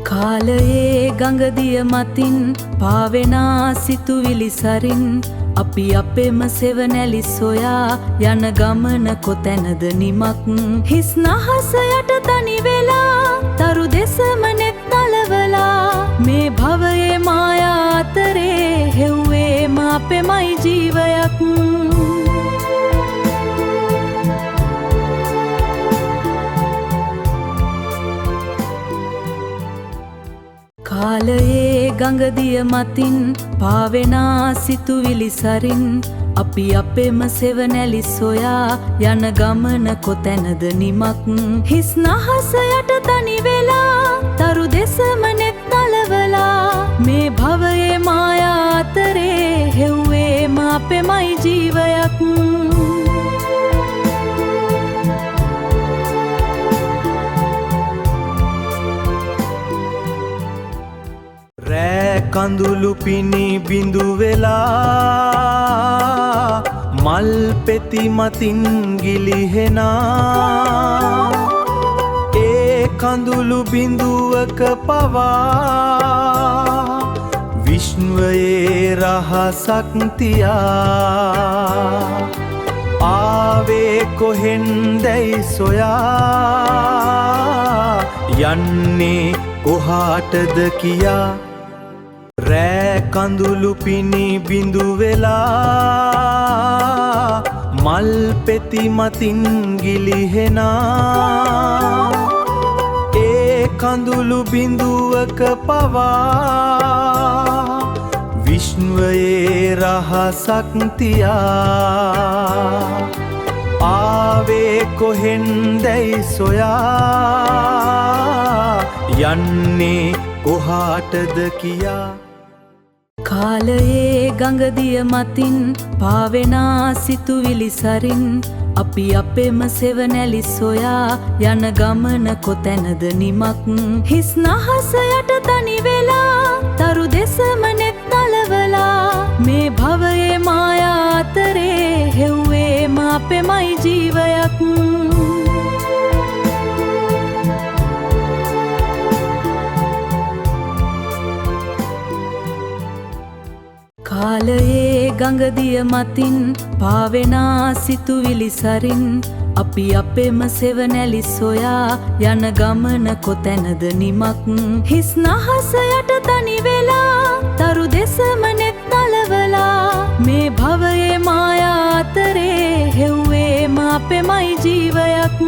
කාලයේ ගඟදිය මතින් පාවෙනා සිතුවිලි සරින් අපි අපෙම සෙවනැලි සොයා යන ගමන කොතැනද නිමක් හිස් නහස යට තනි වෙලා තරු දෙසම නෙත් නලවලා මේ භවයේ මායා අතරේ හෙව්වේම අපෙමයි ජීවයක් කාලයේ ගඟදිය මතින් පාවෙනා සිතුවිලි සරින් අපි අපෙම සෙවනැලි සොයා යන ගමන කොතැනද නිමක් හිස් නහස යට තනි වෙලා තරු දෙසම නෙත් නලවලා මේ භවයේ මායා අතරේ හෙව්වේම අපෙමයි ජීවයක් කඳුළු පිණි බිඳු වෙලා මල් පෙති මතින් ගිලිහෙනා ඒ කඳුළු බිඳුවක පවා විශ්වයේ රහසක් තියා ආවේ කොහෙන්දැයි සොයා යන්නේ කොහාටද කියා රෑ කඳුළු පිණි බිඳු වෙලා මල් පෙති මතින් ගිලිහෙනා ඒ කඳුළු බිඳුවක පවා විශ්වයේ රහසක් තියා ආවේ කොහෙන්දැයි සොයා යන්නේ කොහාටද කියා කාලයේ ගඟදිය මතින් පාවෙනා සිතුවිලි සරින් අපි අපෙම සෙවනැලි සොයා යන ගමන කොතැනද නිමක් හිස් නහස යට තනි වෙලා තරු දෙසම නෙත් නලවලා මේ භවයේ මායා අතරේ හෙව්වේම අපෙමයි ජීවයක් කාලයේ ගඟදිය මතින් පාවෙනා සිතුවිලි සරින් අපි අපෙම සෙවනැලි සොයා යන ගමන කොතැනද නිමක් හිස් නහස යට තනි වෙලා තරු දෙසම නෙත් නලවලා මේ භවයේ මායා අතරේ හෙව්වේම අපෙමයි ජීවයක්